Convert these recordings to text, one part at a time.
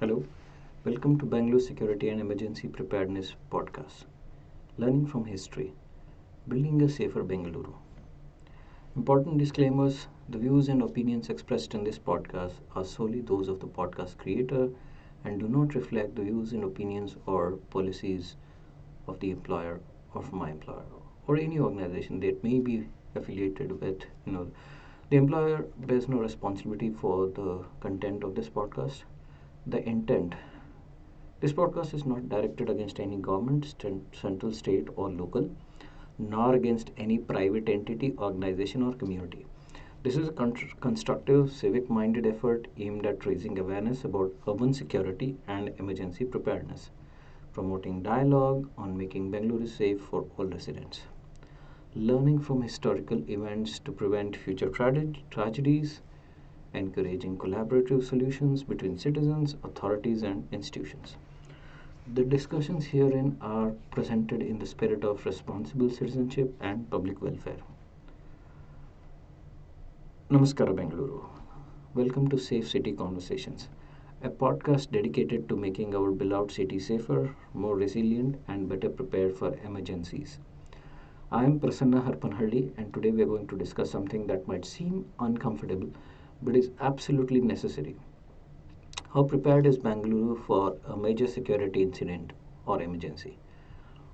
Hello, welcome to Bangalore Security and Emergency Preparedness podcast. Learning from history, building a safer Bengaluru. Important disclaimers: the views and opinions expressed in this podcast are solely those of the podcast creator and do not reflect the views and opinions or policies of the employer of my employer or any organization that may be affiliated with. The employer bears no responsibility for the content of this podcast. The intent: this podcast is not directed against any government, central, state, or local, nor against any private entity, organization, or community. This is a constructive, civic minded effort aimed at raising awareness about urban security and emergency preparedness, promoting dialogue on making Bengaluru safe for all residents, learning from historical events to prevent future tragedies, encouraging collaborative solutions between citizens, authorities, and institutions. The discussions herein are presented in the spirit of responsible citizenship and public welfare. Namaskara, Bengaluru. Welcome to Safe City Conversations, a podcast dedicated to making our beloved city safer, more resilient, and better prepared for emergencies. I am Prasanna Harpanhalli, and today we are going to discuss something that might seem uncomfortable but is absolutely necessary. How prepared is Bengaluru for a major security incident or emergency?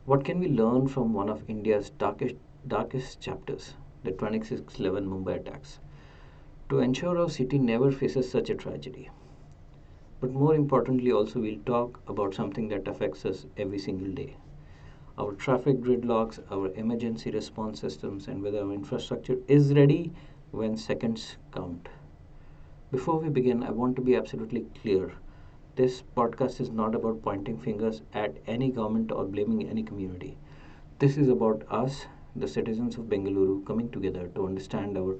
What can we learn from one of India's darkest chapters, the 26/11 Mumbai attacks, to ensure our city never faces such a tragedy? But more importantly, also, we'll talk about something that affects us every single day: our traffic gridlocks, our emergency response systems, and whether our infrastructure is ready when seconds count. Before we begin, I want to be absolutely clear. This podcast is not about pointing fingers at any government or blaming any community. This is about us, the citizens of Bengaluru, coming together to understand our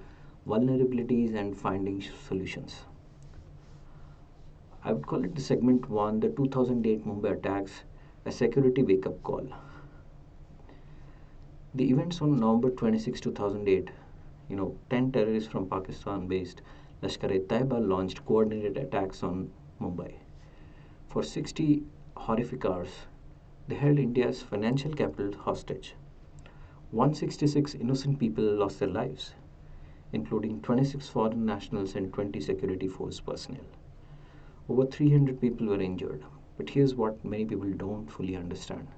vulnerabilities and finding solutions. I would call it the segment 1, the 2008 Mumbai attacks, a security wake up call. The events on November 26, 2008, 10 terrorists from Pakistan based Lashkar-e-Taiba launched coordinated attacks on Mumbai. For 60 horrific hours, they held India's financial capital hostage. 166 innocent people lost their lives, including 26 foreign nationals and 20 security force personnel. Over 300 people were injured. But here's what many people don't fully understand: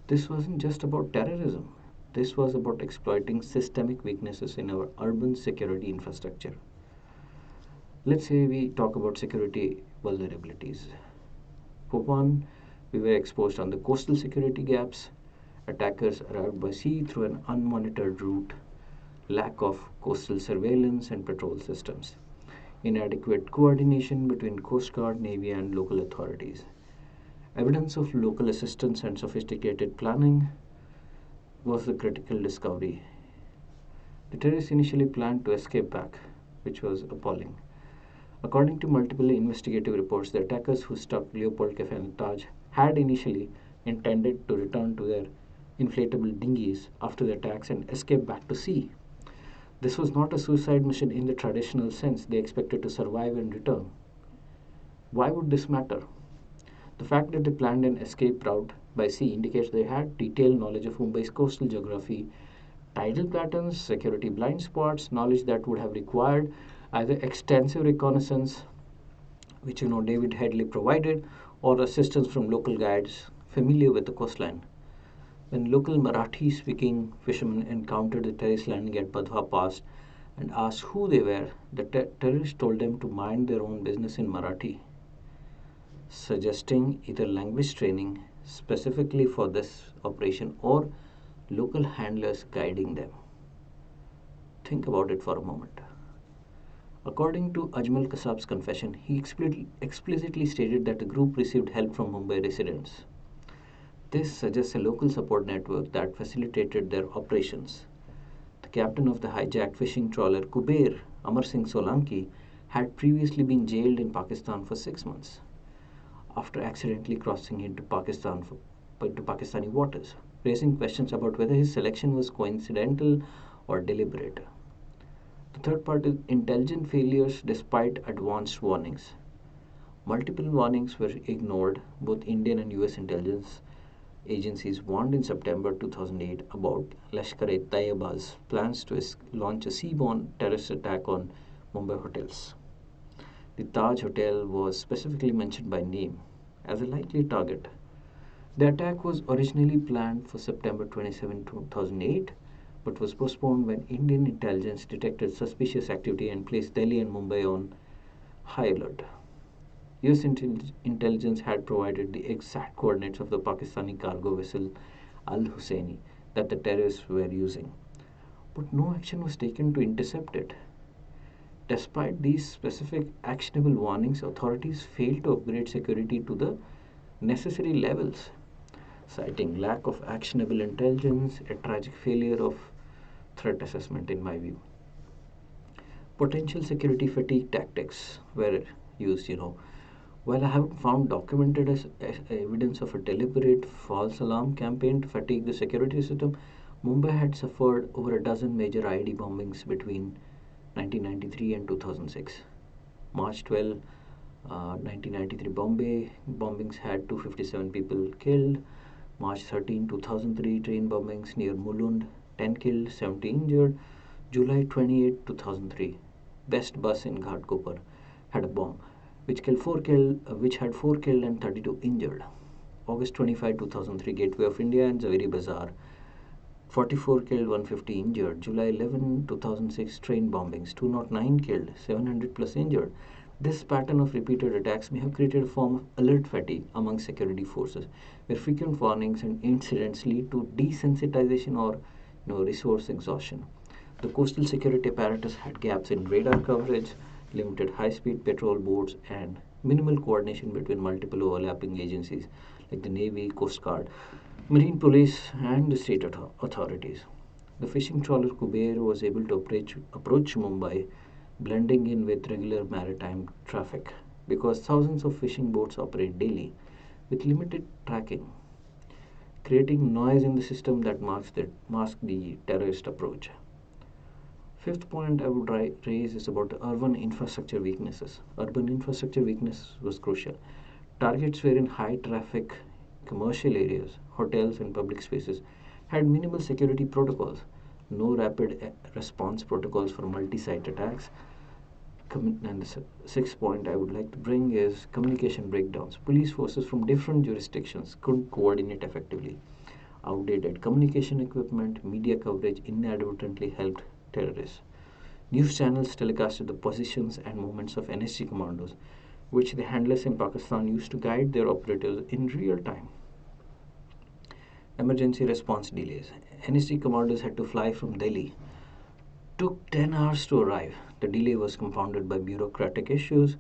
this wasn't just about terrorism, this was about exploiting systemic weaknesses in our urban security infrastructure. Let's say we talk about security vulnerabilities. For one, we were exposed on the coastal security gaps. Attackers arrived by sea through an unmonitored route, lack of coastal surveillance and patrol systems, inadequate coordination between Coast Guard, Navy, and local authorities. Evidence of local assistance and sophisticated planning was the critical discovery. The terrorists initially planned to escape back, which was appalling. According to multiple investigative reports, the attackers who struck Leopold Cafe and Taj had initially intended to return to their inflatable dinghies after the attacks and escape back to sea. This was not a suicide mission in the traditional sense. They expected to survive and return. Why would this matter? The fact that they planned an escape route by sea indicates they had detailed knowledge of Mumbai's coastal geography, tidal patterns, security blind spots, knowledge that would have required either extensive reconnaissance, which David Headley provided, or assistance from local guides familiar with the coastline. When local Marathi-speaking fishermen encountered the terrorists landing at Badwa Pass and asked who they were, the terrorists told them to mind their own business in Marathi, suggesting either language training specifically for this operation or local handlers guiding them. Think about it for a moment. According to Ajmal Kasab's confession, he explicitly stated that the group received help from Mumbai residents. This suggests a local support network that facilitated their operations. The captain of the hijacked fishing trawler Kuber, Amar Singh Solanki, had previously been jailed in Pakistan for 6 months after accidentally crossing into Pakistani waters, raising questions about whether his selection was coincidental or deliberate. The third part is intelligent failures despite advanced warnings. Multiple warnings were ignored. Both Indian and US intelligence agencies warned in September 2008 about Lashkar-e-Taiba's plans to launch a seaborne terrorist attack on Mumbai hotels. The Taj Hotel was specifically mentioned by name as a likely target. The attack was originally planned for September 27, 2008, but was postponed when Indian intelligence detected suspicious activity and placed Delhi and Mumbai on high alert. US intelligence had provided the exact coordinates of the Pakistani cargo vessel Al Husseini that the terrorists were using, but no action was taken to intercept it. Despite these specific actionable warnings, authorities failed to upgrade security to the necessary levels, citing lack of actionable intelligence, a tragic failure of threat assessment, in my view. Potential security fatigue tactics were used. While I haven't found documented as evidence of a deliberate false alarm campaign to fatigue the security system, Mumbai had suffered over a dozen major IED bombings between 1993 and 2006. March 12, 1993 Bombay bombings had 257 people killed. March 13, 2003 train bombings near Mulund, 10 killed, 70 injured. July 28, 2003 Best bus in Ghatkopar had a bomb which had 4 killed and 32 injured. August 25, 2003 Gateway of India and Zaveri Bazaar, 44 killed, 150 injured. July 11, 2006 train bombings, 209 killed, 700 plus injured. This pattern of repeated attacks may have created a form of alert fatigue among security forces, where frequent warnings and incidents lead to desensitization or resource exhaustion. The coastal security apparatus had gaps in radar coverage, limited high-speed patrol boats, and minimal coordination between multiple overlapping agencies like the Navy, Coast Guard, Marine Police, and the state authorities. The fishing trawler Kuber was able to approach Mumbai, blending in with regular maritime traffic because thousands of fishing boats operate daily with limited tracking, creating noise in the system that mask the terrorist approach. Fifth point I would raise is about the urban infrastructure weaknesses. Urban infrastructure weakness was crucial. Targets were in high traffic commercial areas, hotels, and public spaces had minimal security protocols, no rapid response protocols for multi site attacks. And the sixth point I would like to bring is communication breakdowns. Police forces from different jurisdictions couldn't coordinate effectively. Outdated communication equipment, media coverage inadvertently helped terrorists. News channels telecasted the positions and movements of NSG commandos, which the handlers in Pakistan used to guide their operatives in real time. Emergency response delays. NSG commandos had to fly from Delhi. Took 10 hours to arrive. The delay was compounded by bureaucratic issues.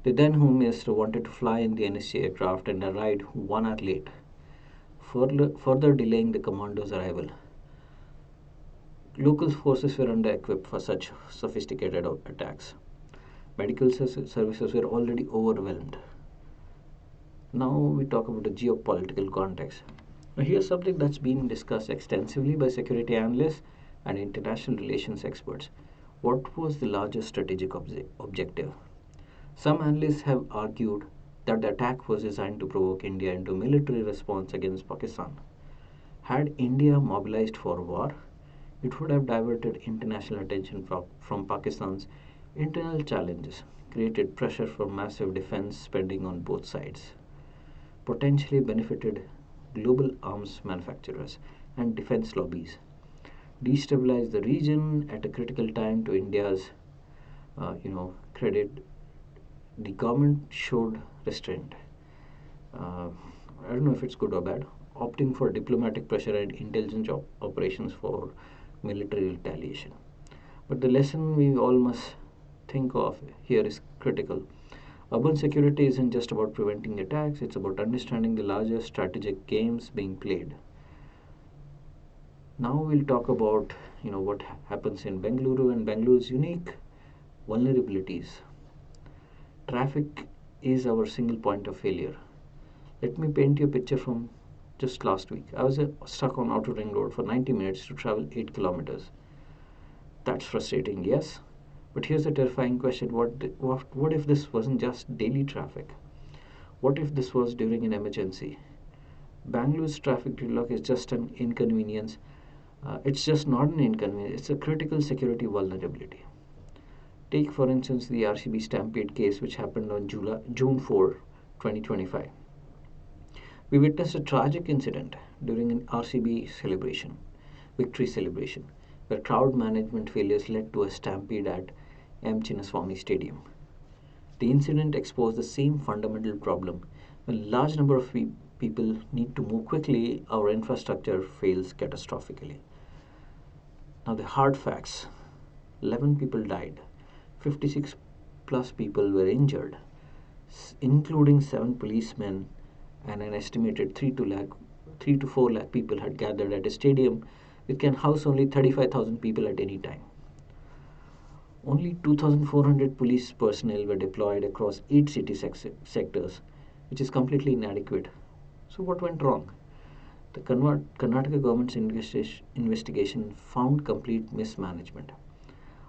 The then Home Minister wanted to fly in the NSG aircraft and arrived 1 hour late, further delaying the commandos' arrival. Local forces were under-equipped for such sophisticated attacks. Medical services were already overwhelmed. Now we talk about the geopolitical context. Now here's something that's been discussed extensively by security analysts and international relations experts. What was the larger strategic objective? Some analysts have argued that the attack was designed to provoke India into military response against Pakistan. Had India mobilized for war, it would have diverted international attention from Pakistan's internal challenges, created pressure for massive defense spending on both sides, potentially benefited global arms manufacturers and defense lobbies, destabilized the region at a critical time. To India's credit, the government showed restraint. Uh, I don't know if it's good or bad, opting for diplomatic pressure and intelligence operations for military retaliation. But the lesson we all must think of here is critical. Urban security isn't just about preventing attacks, it's about understanding the larger strategic games being played. Now we'll talk about what happens in Bengaluru and Bengaluru's unique vulnerabilities. Traffic is our single point of failure. Let me paint you a picture from just last week. I was stuck on Outer Ring Road for 90 minutes to travel 8 kilometers. That's frustrating, yes. But here's a terrifying question: what if this wasn't just daily traffic? What if this was during an emergency? Bangalore's traffic gridlock is just an inconvenience. It's just not an inconvenience, it's a critical security vulnerability. Take, for instance, the RCB Stampede case, which happened on June 4, 2025. We witnessed a tragic incident during an RCB victory celebration, where crowd management failures led to a stampede at M. Chinnaswamy Stadium. The incident exposed the same fundamental problem. When a large number of people need to move quickly, our infrastructure fails catastrophically. Now, the hard facts: 11 people died, 56 plus people were injured, including 7 policemen, and an estimated 3 to 4 lakh people had gathered at a stadium which can house only 35,000 people at any time. Only 2,400 police personnel were deployed across 8 city sectors, which is completely inadequate. So, what went wrong? The Karnataka government's investigation found complete mismanagement.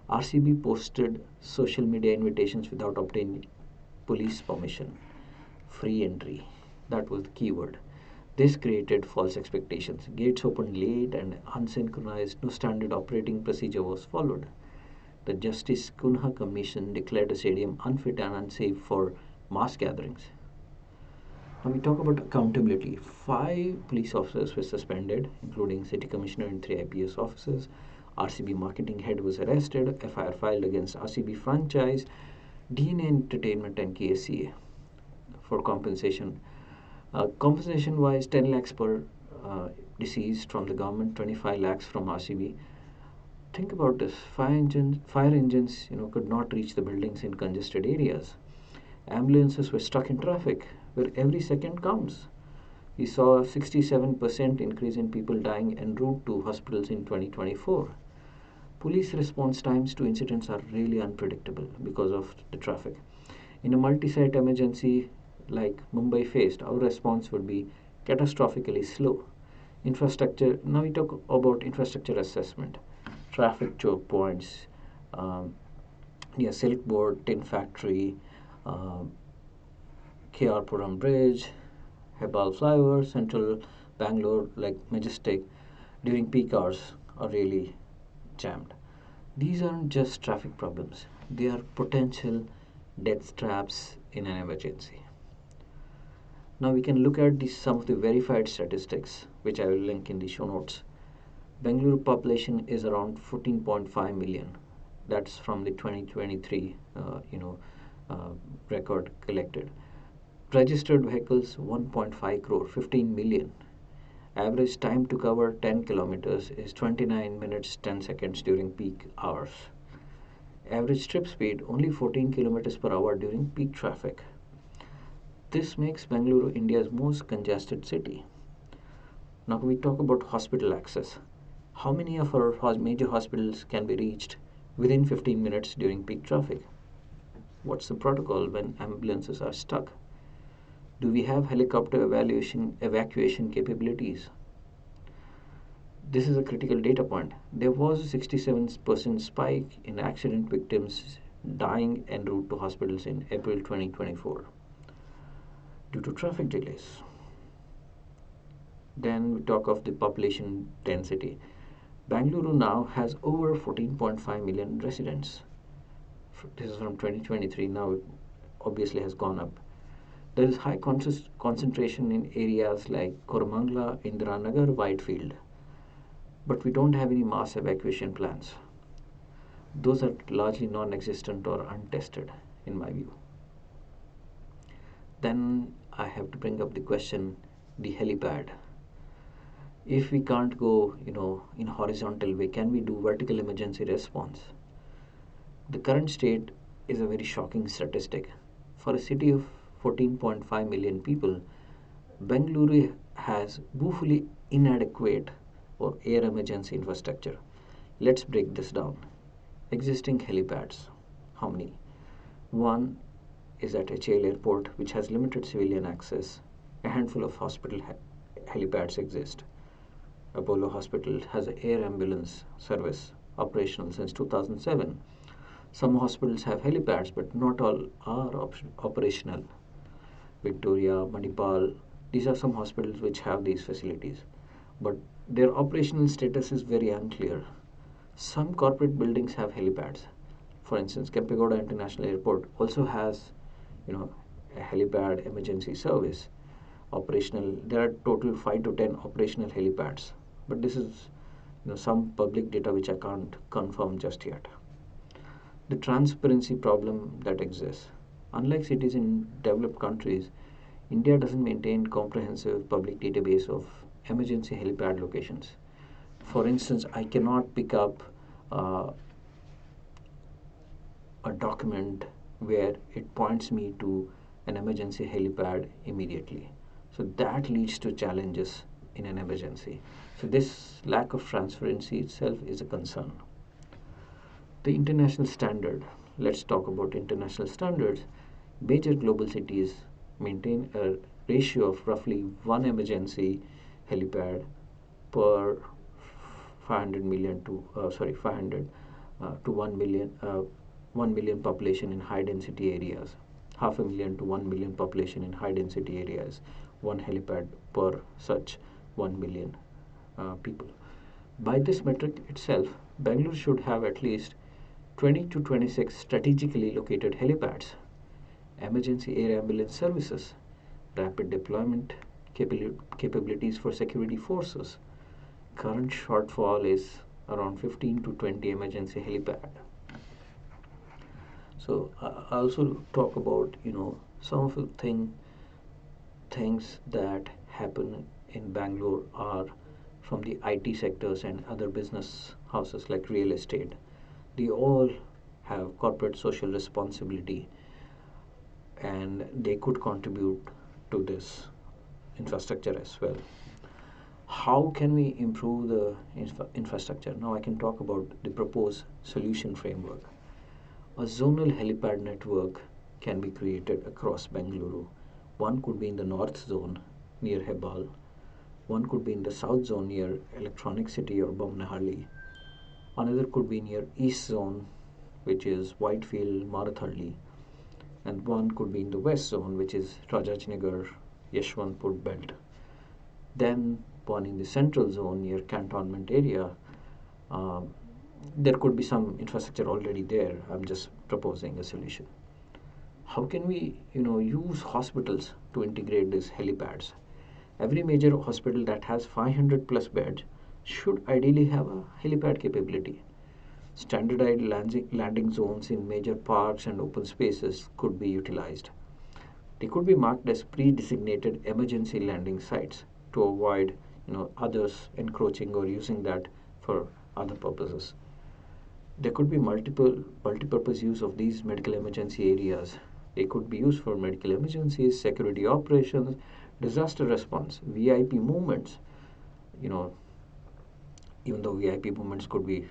RCB posted social media invitations without obtaining police permission. Free entry. That was the keyword. This created false expectations. Gates opened late and unsynchronized. No standard operating procedure was followed. The Justice Kunha Commission declared the stadium unfit and unsafe for mass gatherings. Now we talk about accountability. 5 police officers were suspended, including City Commissioner and 3 IPS officers. RCB marketing head was arrested. FIR filed against RCB franchise, DNA Entertainment and KSCA for compensation. Compensation wise, 10 lakhs per deceased from the government, 25 lakhs from RCB. Think about this: fire engines, could not reach the buildings in congested areas. Ambulances were stuck in traffic, where every second counts. We saw a 67% increase in people dying en route to hospitals in 2024. Police response times to incidents are really unpredictable because of the traffic. In a multi-site emergency like Mumbai faced, our response would be catastrophically slow. Now we talk about infrastructure assessment. Traffic choke points near Silk Board, Tin Factory, KR Puram Bridge, Hebal Flyover, Central Bangalore, like Majestic, during peak hours are really jammed. These aren't just traffic problems, they are potential death traps in an emergency. Now we can look at some of the verified statistics, which I will link in the show notes. Bengaluru population is around 14.5 million. That's from the 2023 record collected. Registered vehicles 1.5 crore, 15 million. Average time to cover 10 kilometers is 29 minutes 10 seconds during peak hours. Average trip speed only 14 kilometers per hour during peak traffic. This makes Bengaluru India's most congested city. Now we talk about hospital access. How many of our major hospitals can be reached within 15 minutes during peak traffic? What's the protocol when ambulances are stuck? Do we have helicopter evacuation capabilities? This is a critical data point. There was a 67% spike in accident victims dying en route to hospitals in April 2024 due to traffic delays. Then we talk of the population density. Bengaluru now has over 14.5 million residents. This is from 2023. Now it obviously has gone up. There is high concentration in areas like Koramangala, Indiranagar, Whitefield. But we don't have any mass evacuation plans. Those are largely non-existent or untested, in my view. Then I have to bring up the question, the helipad. If we can't go, in horizontal way, can we do vertical emergency response? The current state is a very shocking statistic. For a city of 14.5 million people, Bengaluru has woefully inadequate or air emergency infrastructure. Let's break this down. Existing helipads. How many? One is at HAL airport, which has limited civilian access. A handful of hospital helipads exist. Apollo Hospital has an air ambulance service operational since 2007. Some hospitals have helipads, but not all are operational. Victoria, Manipal. These are some hospitals which have these facilities, but their operational status is very unclear. Some corporate buildings have helipads. For instance, Kempegowda International Airport also has, you know, a helipad emergency service operational. There are total 5 to 10 operational helipads, but this is, some public data which I can't confirm just yet. The transparency problem that exists. Unlike cities in developed countries, India doesn't maintain comprehensive public database of emergency helipad locations. For instance, I cannot pick up uh, a document where it points me to an emergency helipad immediately. So that leads to challenges in an emergency. So this lack of transparency itself is a concern. The international standard. Let's talk about international standards. Major global cities maintain a ratio of roughly one emergency helipad per 500 million to 500 to 1 million 1 million population in high density areas, half a million to 1 million population in high density areas, one helipad per such 1 million people. By this metric itself, Bangalore should have at least 20 to 26 strategically located helipads, emergency air ambulance services, rapid deployment capabilities for security forces. Current shortfall is around 15 to 20 emergency helipad. So I also talk about, some of the things that happen in Bangalore are from the IT sectors and other business houses like real estate. They all have corporate social responsibility, and they could contribute to this infrastructure as well. How can we improve the infrastructure? Now I can talk about the proposed solution framework. A zonal helipad network can be created across Bengaluru. One could be in the north zone near Hebbal. One could be in the south zone near Electronic City or Bomnahalli. Another could be near east zone, which is Whitefield, Marathalli. And one could be in the west zone, which is Rajajnagar, Yeshwantpur belt. Then one in the central zone near cantonment area. Um, there could be some infrastructure already there. I'm just proposing a solution. How can we, use hospitals to integrate these helipads? Every major hospital that has 500 plus beds should ideally have a helipad capability. Standardized landing zones in major parks and open spaces could be utilized. They could be marked as pre-designated emergency landing sites to avoid, others encroaching or using that for other purposes. There could be multi-purpose use of these medical emergency areas. They could be used for medical emergencies, security operations, disaster response, VIP movements. You know, even though VIP movements could be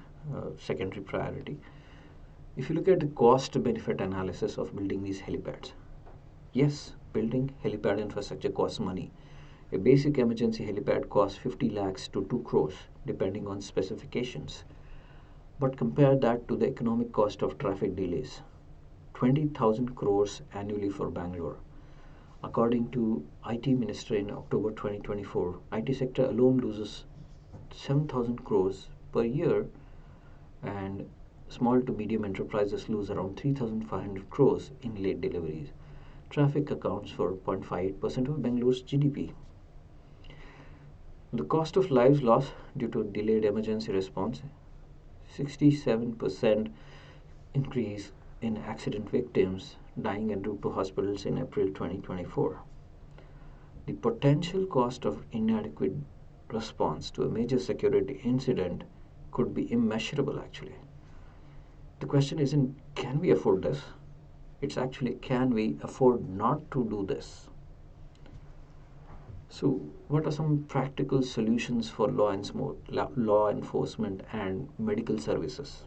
secondary priority. If you look at the cost-benefit analysis of building these helipads, yes, building helipad infrastructure costs money. A basic emergency helipad costs 50 lakhs to 2 crores depending on specifications. But compare that to the economic cost of traffic delays. 20,000 crores annually for Bangalore. According to IT Minister in October 2024, IT sector alone loses 7,000 crores per year, and small to medium enterprises lose around 3,500 crores in late deliveries. Traffic accounts for 0.58% of Bangalore's GDP. The cost of lives lost due to delayed emergency response, 67% increase in accident victims dying en route to hospitals in April 2024. The potential cost of inadequate response to a major security incident could be immeasurable actually. The question isn't can we afford this? It's actually can we afford not to do this? So, what are some practical solutions for law enforcement and medical services?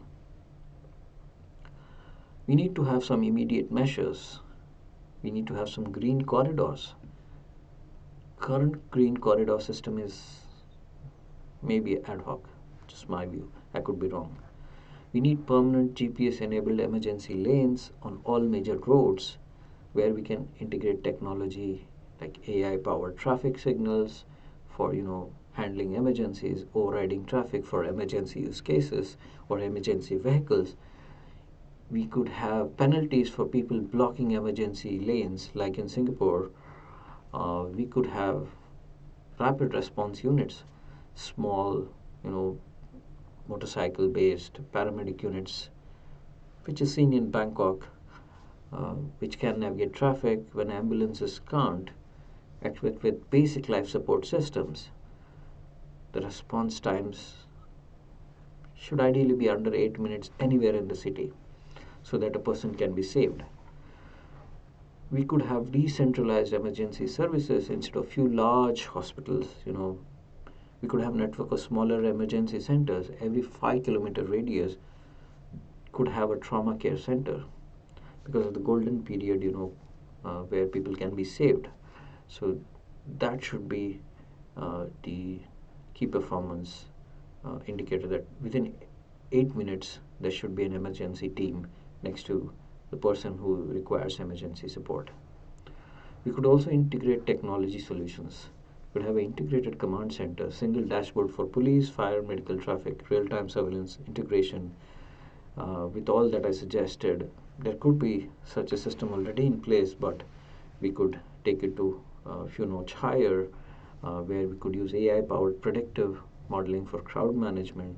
We need to have some immediate measures. We need to have some green corridors. Current green corridor system is maybe ad hoc, just my view. I could be wrong. We need permanent GPS enabled emergency lanes on all major roads where we can integrate technology like AI powered traffic signals for handling emergencies, overriding traffic for emergency use cases or emergency vehicles. We could have penalties for people blocking emergency lanes like in Singapore. We could have rapid response units, small, you know, motorcycle based paramedic units, which is seen in Bangkok, which can navigate traffic when ambulances can't, equipped with basic life support systems. The response times should ideally be under 8 minutes anywhere in the city so that a person can be saved. We could have decentralized emergency services instead of few large hospitals. We could have network of smaller emergency centers. Every 5 kilometer radius could have a trauma care center because of the golden period, where people can be saved. So that should be the key performance indicator, that within 8 minutes there should be an emergency team next to the person who requires emergency support. We could also integrate technology solutions. We could have an integrated command center, single dashboard for police, fire, medical, traffic, real-time surveillance integration. With all that I suggested, there could be such a system already in place, but we could take it to a few notch higher, where we could use AI-powered predictive modeling for crowd management,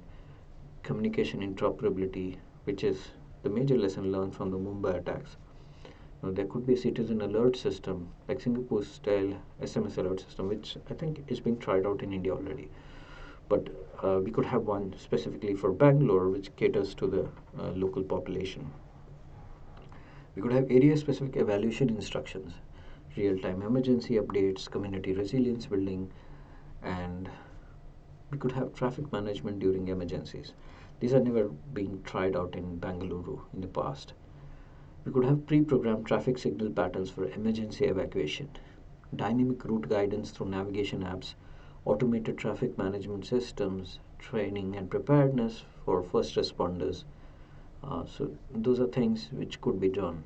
communication interoperability, which is the major lesson learned from the Mumbai attacks. There could be a citizen alert system, like Singapore style SMS alert system, which I think is being tried out in India already. But we could have one specifically for Bangalore, which caters to the local population. We could have area specific evaluation instructions, real time emergency updates, community resilience building, and we could have traffic management during emergencies. These are never being tried out in Bengaluru in the past. We could have pre-programmed traffic signal patterns for emergency evacuation, dynamic route guidance through navigation apps, automated traffic management systems, training and preparedness for first responders. So those are things which could be done.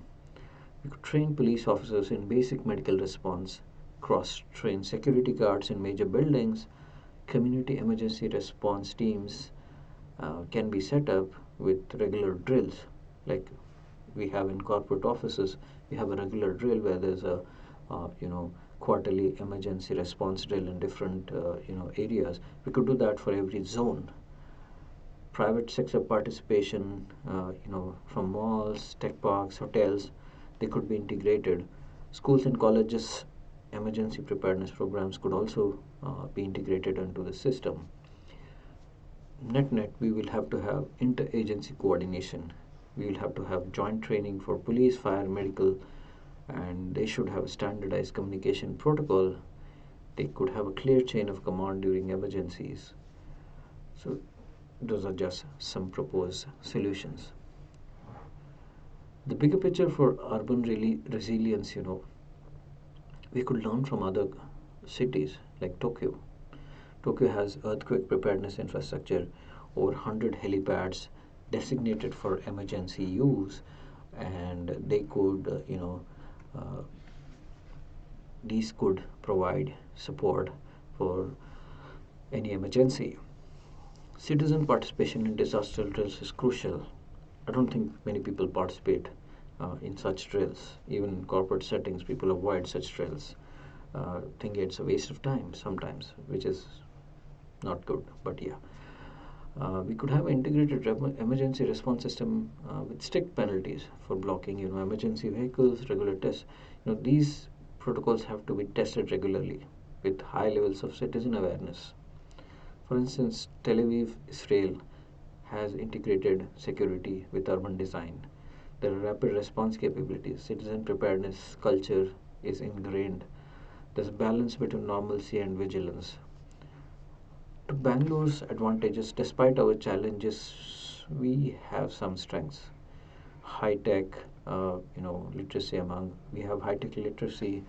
We could train police officers in basic medical response, cross-train security guards in major buildings. Community emergency response teams can be set up with regular drills, like we have in corporate offices. We have a regular drill where there's a quarterly emergency response drill in different areas. We could do that for every zone. Private sector participation, from malls, tech parks, hotels, they could be integrated. Schools and colleges emergency preparedness programs could also be integrated into the system. Net, we will have to have inter-agency coordination. We will have to have joint training for police, fire, medical, and they should have a standardized communication protocol. They could have a clear chain of command during emergencies. So those are just some proposed solutions. The bigger picture for urban resilience, we could learn from other cities like Tokyo. Tokyo has earthquake preparedness infrastructure, over 100 helipads designated for emergency use, and they could, these could provide support for any emergency. Citizen participation in disaster drills is crucial. I don't think many people participate in such drills. Even in corporate settings, people avoid such drills. Think it's a waste of time sometimes, which is not good. But yeah, we could have an integrated emergency response system with strict penalties for blocking, emergency vehicles, regular tests. These protocols have to be tested regularly with high levels of citizen awareness. For instance, Tel Aviv, Israel has integrated security with urban design. There are rapid response capabilities. Citizen preparedness culture is ingrained. There's a balance between normalcy and vigilance. To Bangalore's advantages, despite our challenges, we have some strengths. High tech, literacy we have high tech literacy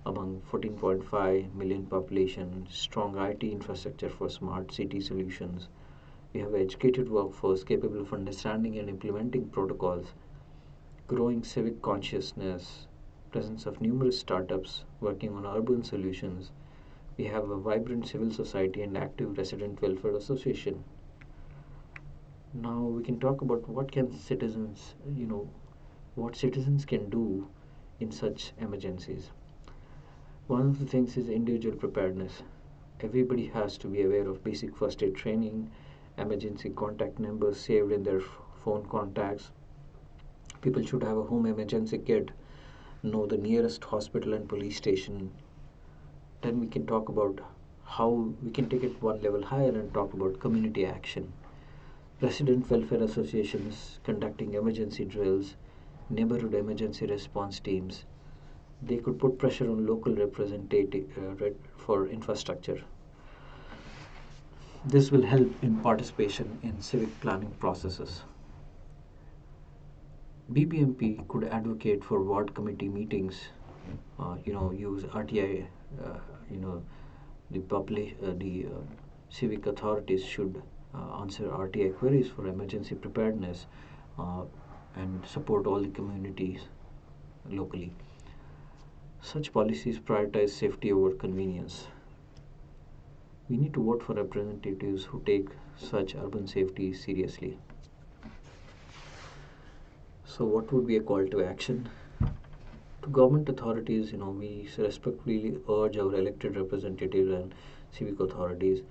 among 14.5 million population, strong IT infrastructure for smart city solutions. We have an educated workforce capable of understanding and implementing protocols, growing civic consciousness, presence of numerous startups working on urban solutions. We have a vibrant civil society and active resident welfare association. Now we can talk about what citizens can do in such emergencies. One of the things is individual preparedness. Everybody has to be aware of basic first aid training, emergency contact numbers saved in their phone contacts. People should have a home emergency kit, know the nearest hospital and police station. Then we can talk about how we can take it one level higher and talk about community action. Resident welfare associations conducting emergency drills, neighborhood emergency response teams. They could put pressure on local representative for infrastructure. This will help in participation in civic planning processes. BBMP could advocate for ward committee meetings. Use RTI. The civic authorities should answer RTI queries for emergency preparedness and support all the communities locally. Such policies prioritize safety over convenience. We need to vote for representatives who take such urban safety seriously. So, what would be a call to action? To government authorities, we respectfully urge our elected representatives and civic authorities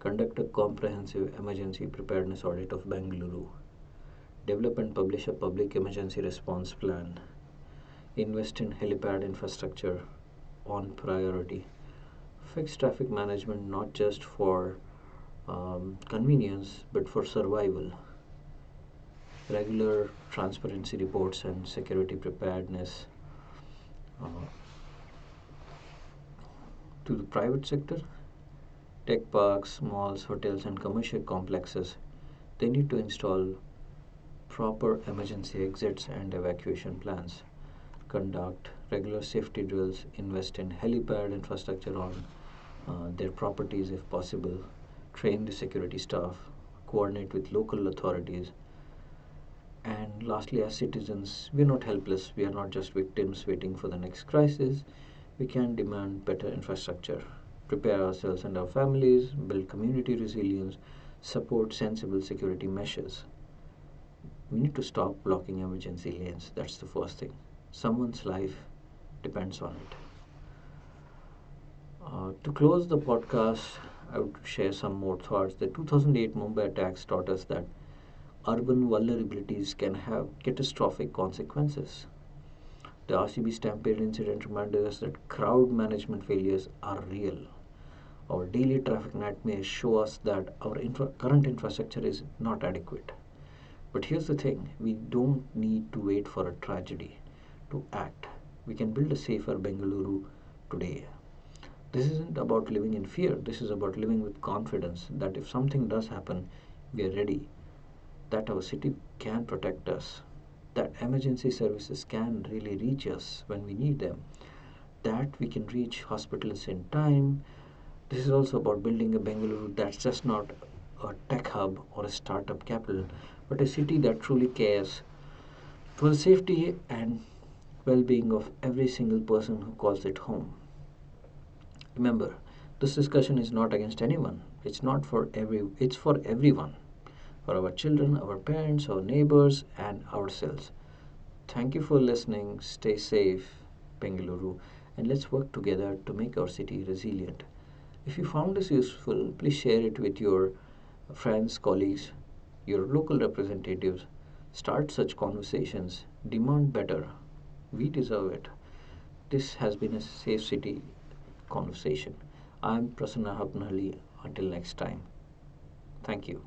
conduct a comprehensive emergency preparedness audit of Bengaluru, develop and publish a public emergency response plan, invest in helipad infrastructure on priority, fix traffic management not just for convenience but for survival, regular transparency reports and security preparedness. To the private sector, tech parks, malls, hotels, and commercial complexes, they need to install proper emergency exits and evacuation plans, conduct regular safety drills, invest in helipad infrastructure on their properties if possible, train the security staff, coordinate with local authorities. And lastly, as citizens, we are not helpless. We are not just victims waiting for the next crisis. We can demand better infrastructure, prepare ourselves and our families, build community resilience, support sensible security measures. We need to stop blocking emergency lanes. That's the first thing. Someone's life depends on it. To close the podcast, I would share some more thoughts. The 2008 Mumbai attacks taught us that urban vulnerabilities can have catastrophic consequences. The RCB Stampede incident reminded us that crowd management failures are real. Our daily traffic nightmares show us that our current infrastructure is not adequate. But here's the thing, we don't need to wait for a tragedy to act. We can build a safer Bengaluru today. This isn't about living in fear, this is about living with confidence that if something does happen, we are ready, that our city can protect us, that emergency services can really reach us when we need them, that we can reach hospitals in time. This is also about building a Bengaluru that's just not a tech hub or a startup capital, but a city that truly cares for the safety and well-being of every single person who calls it home. Remember, this discussion is not against anyone. It's for everyone. For our children, our parents, our neighbors, and ourselves. Thank you for listening. Stay safe, Bengaluru, and let's work together to make our city resilient. If you found this useful, please share it with your friends, colleagues, your local representatives. Start such conversations. Demand better. We deserve it. This has been a Safe City conversation. I'm Prasanna Hapnali. Until next time. Thank you.